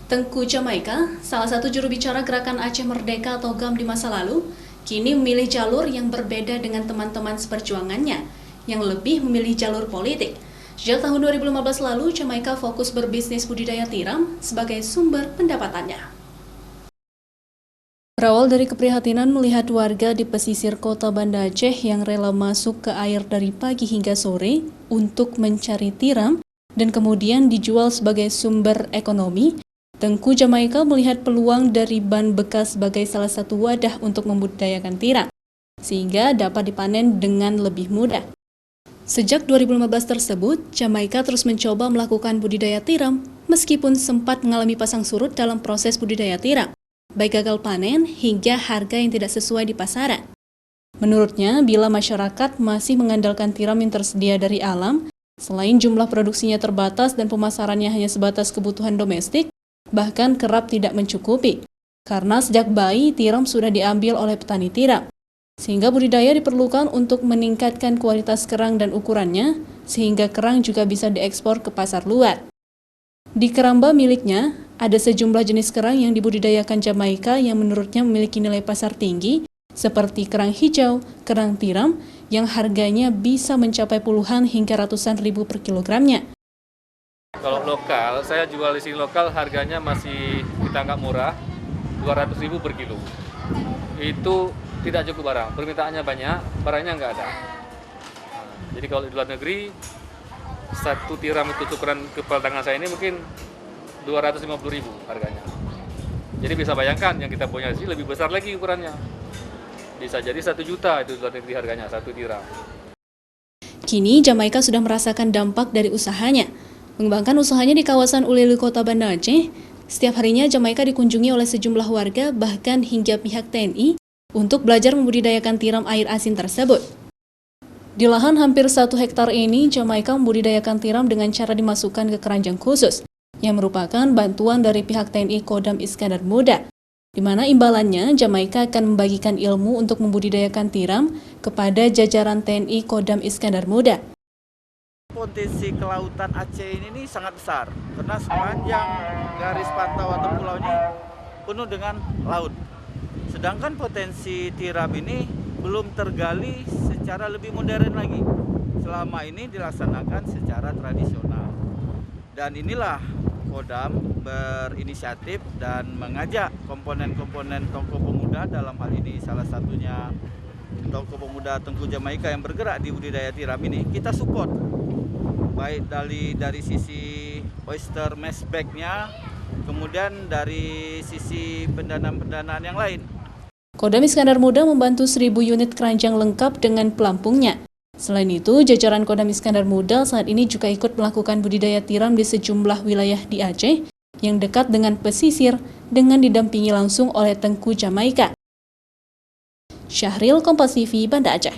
Tengku Jamaika, salah satu juru bicara Gerakan Aceh Merdeka atau GAM di masa lalu, kini memilih jalur yang berbeda dengan teman-teman seperjuangannya, yang lebih memilih jalur politik. Sejak tahun 2015 lalu, Jamaika fokus berbisnis budidaya tiram sebagai sumber pendapatannya. Berawal dari keprihatinan melihat warga di pesisir kota Banda Aceh yang rela masuk ke air dari pagi hingga sore untuk mencari tiram dan kemudian dijual sebagai sumber ekonomi, Tengku Jamaika melihat peluang dari ban bekas sebagai salah satu wadah untuk membudidayakan tiram, sehingga dapat dipanen dengan lebih mudah. Sejak 2015 tersebut, Jamaika terus mencoba melakukan budidaya tiram, meskipun sempat mengalami pasang surut dalam proses budidaya tiram, baik gagal panen hingga harga yang tidak sesuai di pasaran. Menurutnya, bila masyarakat masih mengandalkan tiram yang tersedia dari alam, selain jumlah produksinya terbatas dan pemasarannya hanya sebatas kebutuhan domestik, bahkan kerap tidak mencukupi, karena sejak bayi tiram sudah diambil oleh petani tiram. Sehingga budidaya diperlukan untuk meningkatkan kualitas kerang dan ukurannya, sehingga kerang juga bisa diekspor ke pasar luar. Di keramba miliknya, ada sejumlah jenis kerang yang dibudidayakan Jamaika yang menurutnya memiliki nilai pasar tinggi, seperti kerang hijau, kerang tiram, yang harganya bisa mencapai puluhan hingga ratusan ribu per kilogramnya. Kalau lokal, saya jual di sini lokal harganya masih kita anggap murah, 200.000 per kilo. Itu tidak cukup barang, permintaannya banyak, barangnya nggak ada. Jadi kalau di luar negeri, satu tiram itu ukuran kepala tangan saya ini mungkin 250.000 harganya. Jadi bisa bayangkan yang kita punya di sini lebih besar lagi ukurannya. Bisa jadi 1 juta itu di luar negeri harganya, satu tiram. Kini Jamaika sudah merasakan dampak dari usahanya. Mengembangkan usahanya di kawasan Ulele Kota Banda Aceh, setiap harinya Jamaika dikunjungi oleh sejumlah warga bahkan hingga pihak TNI untuk belajar membudidayakan tiram air asin tersebut. Di lahan hampir 1 hektar ini, Jamaika membudidayakan tiram dengan cara dimasukkan ke keranjang khusus, yang merupakan bantuan dari pihak TNI Kodam Iskandar Muda, di mana imbalannya Jamaika akan membagikan ilmu untuk membudidayakan tiram kepada jajaran TNI Kodam Iskandar Muda. Potensi kelautan Aceh ini sangat besar karena sepanjang garis pantau atau pulau ini penuh dengan laut. Sedangkan potensi tiram ini belum tergali secara lebih modern lagi. Selama ini dilaksanakan secara tradisional. Dan inilah Kodam berinisiatif dan mengajak komponen-komponen Tongko Pemuda, dalam hal ini salah satunya Tongko Pemuda Tengku Jamaika yang bergerak di budidaya tiram ini, kita support. Baik dari sisi oyster mesh bag-nya, kemudian dari sisi pendanaan-pendanaan yang lain. Kodam Iskandar Muda membantu 1.000 unit keranjang lengkap dengan pelampungnya. Selain itu, jajaran Kodam Iskandar Muda saat ini juga ikut melakukan budidaya tiram di sejumlah wilayah di Aceh yang dekat dengan pesisir dengan didampingi langsung oleh Tengku Jamaika. Syahril, Kompas TV, Banda Aceh.